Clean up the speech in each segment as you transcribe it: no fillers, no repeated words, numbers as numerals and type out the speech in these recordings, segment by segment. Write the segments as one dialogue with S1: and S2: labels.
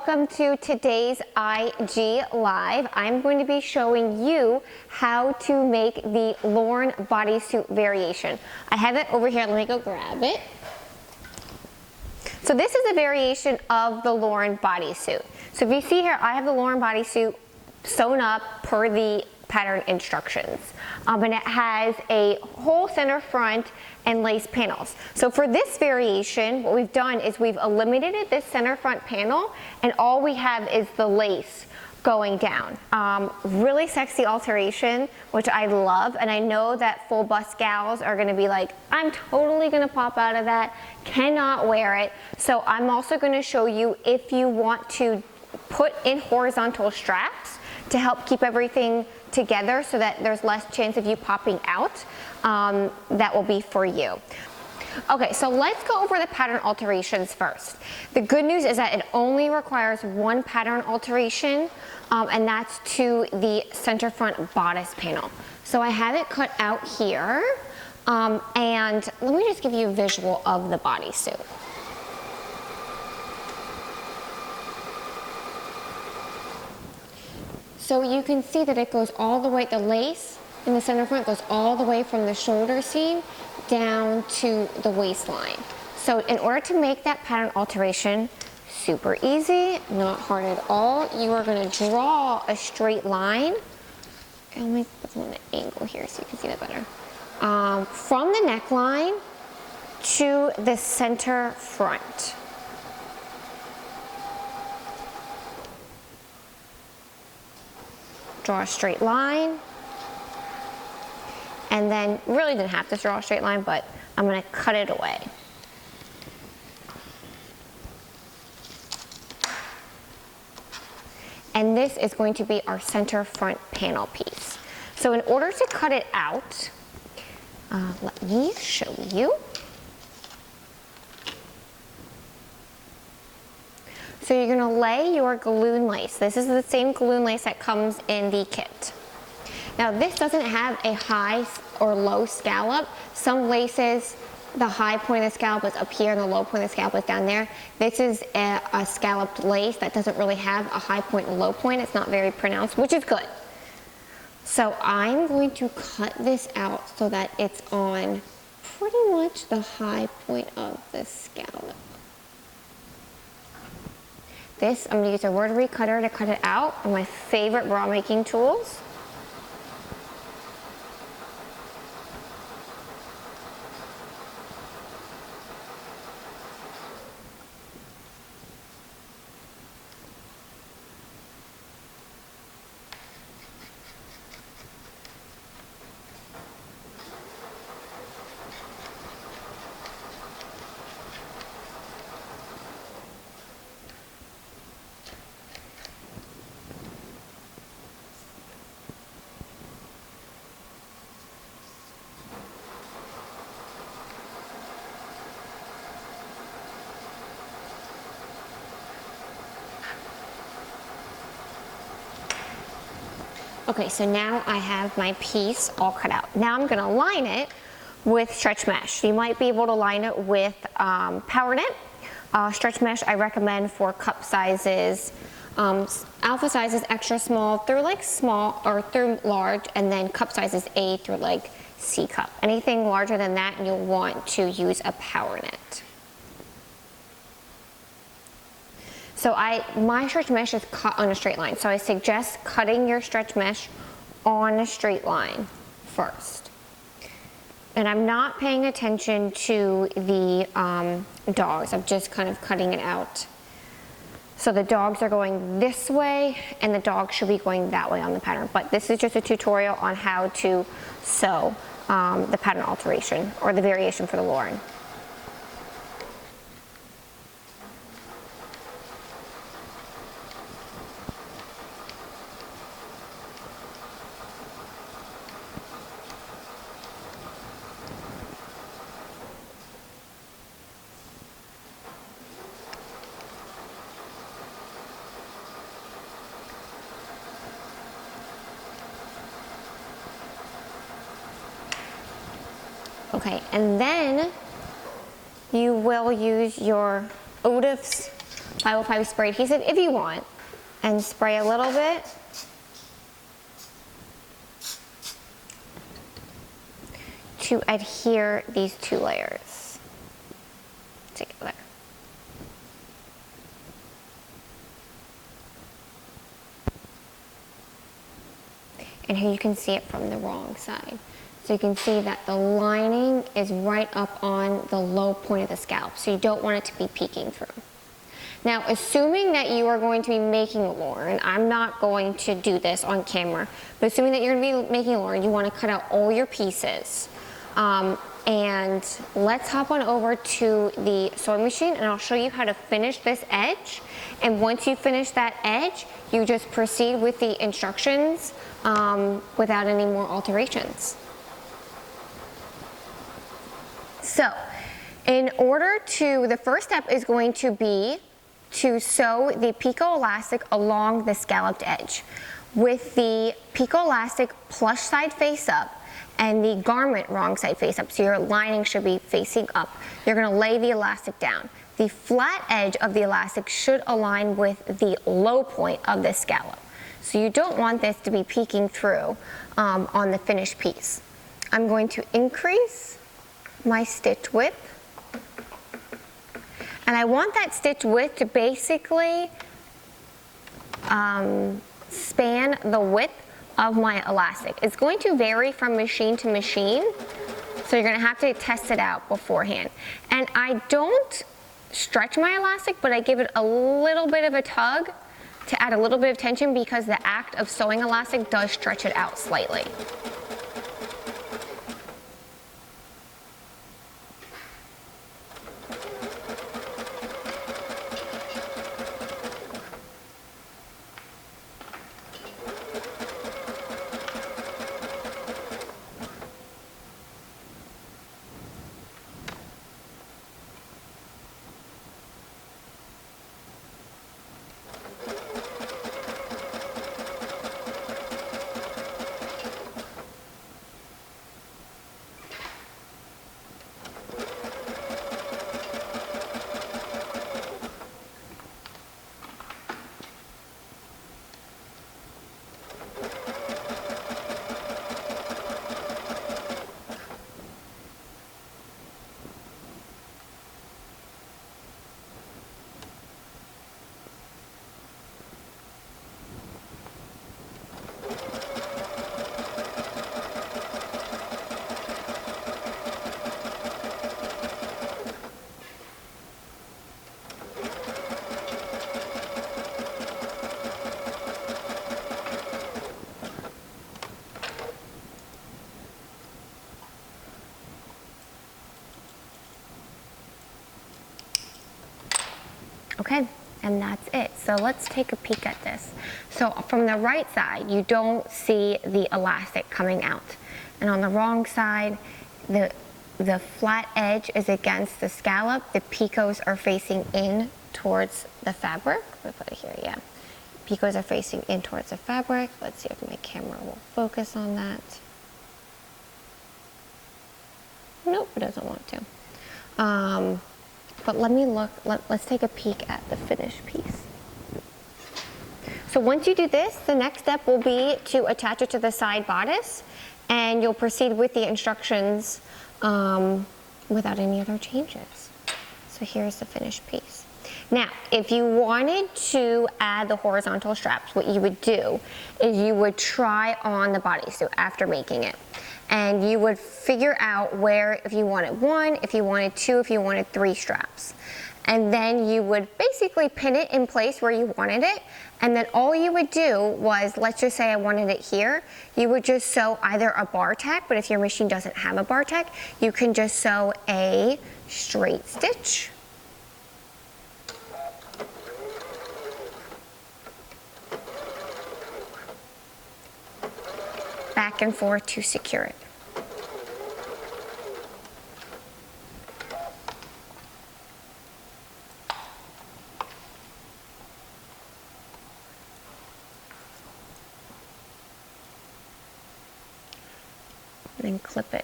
S1: welcome to today's IG Live. I'm going to be showing you how to make the Lawren Bodysuit variation. I have it over here, let me go grab it. So this is a variation of the Lawren Bodysuit. So if you see here, I have the Lawren Bodysuit sewn up per the pattern instructions. And it has a whole center front and lace panels. So for this variation, what we've done is we've eliminated this center front panel and all we have is the lace going down. Really sexy alteration, which I love, and I know that full bust gals are gonna be like, I'm totally gonna pop out of that, cannot wear it. So I'm also gonna show you if you want to put in horizontal straps to help keep everything together so that there's less chance of you popping out, that will be for you. Okay, so let's go over the pattern alterations first. The good news is that it only requires one pattern alteration, and that's to the center front bodice panel. So I have it cut out here, and let me just give you a visual of the bodysuit. So you can see that it goes all the way, the lace in the center front goes all the way from the shoulder seam down to the waistline. So in order to make that pattern alteration, super easy, not hard at all, you are going to draw a straight line. And let me put on the angle here so you can see that better. From the neckline to the center front. Draw a straight line, and then really didn't have to draw a straight line, but I'm going to cut it away. And this is going to be our center front panel piece. So in order to cut it out, let me show you. So you're going to lay your galloon lace. This is the same galloon lace that comes in the kit. Now this doesn't have a high or low scallop. Some laces, the high point of the scallop is up here and the low point of the scallop is down there. This is a scalloped lace that doesn't really have a high point and low point. It's not very pronounced, which is good. So I'm going to cut this out so that it's on pretty much the high point of the scallop. This, I'm going to use a rotary cutter to cut it out, one of my favorite bra making tools. Okay, so now I have my piece all cut out. Now I'm gonna line it with stretch mesh. You might be able to line it with power knit. Stretch mesh I recommend for cup sizes. Alpha size is extra small through like small or through large, and then cup size is A through like C cup. Anything larger than that, you'll want to use a power knit. So my stretch mesh is cut on a straight line. So I suggest cutting your stretch mesh on a straight line first. And I'm not paying attention to the dogs. I'm just kind of cutting it out. So the dogs are going this way and the dogs should be going that way on the pattern. But this is just a tutorial on how to sew the pattern alteration or the variation for the Lawren. Okay, and then you will use your Bodice I will probably spray adhesive if you want, and spray a little bit. To adhere these two layers together. And here you can see it from the wrong side. So you can see that the lining is right up on the low point of the scalp, so you don't want it to be peeking through. Now, assuming that you are going to be making a Lawren, I'm not going to do this on camera, but assuming that you're going to be making a Lawren, you want to cut out all your pieces. And let's hop on over to the sewing machine and I'll show you how to finish this edge. And once you finish that edge, you just proceed with the instructions without any more alterations. So, the first step is going to be to sew the Pico elastic along the scalloped edge. With the Pico elastic plush side face up and the garment wrong side face up, so your lining should be facing up, you're going to lay the elastic down. The flat edge of the elastic should align with the low point of the scallop. So you don't want this to be peeking through on the finished piece. I'm going to increase my stitch width. And I want that stitch width to basically span the width of my elastic. It's going to vary from machine to machine, so you're going to have to test it out beforehand. And I don't stretch my elastic, but I give it a little bit of a tug to add a little bit of tension because the act of sewing elastic does stretch it out slightly. Okay, and that's it. So let's take a peek at this. So from the right side, you don't see the elastic coming out. And on the wrong side, the flat edge is against the scallop. The picos are facing in towards the fabric. Let me put it here, yeah. Picos are facing in towards the fabric. Let's see if my camera will focus on that. Nope, it doesn't want to. But let me look, let's take a peek at the finished piece. So once you do this, the next step will be to attach it to the side bodice, and you'll proceed with the instructions without any other changes. So here's the finished piece. Now, if you wanted to add the horizontal straps, what you would do is you would try on the bodysuit after making it. And you would figure out where, if you wanted one, if you wanted two, if you wanted three straps. And then you would basically pin it in place where you wanted it. And then all you would do was, let's just say I wanted it here, you would just sew either a bar tack, but if your machine doesn't have a bar tack, you can just sew a straight stitch. Back and forth to secure it. And clip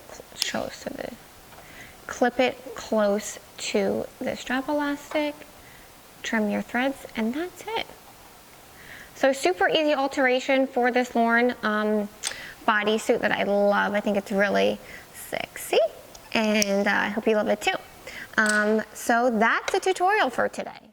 S1: it close to the strap elastic trim your threads, and that's it. So super easy alteration for this Lawren bodysuit that I love. I think it's really sexy, and I hope you love it too. So that's the tutorial for today.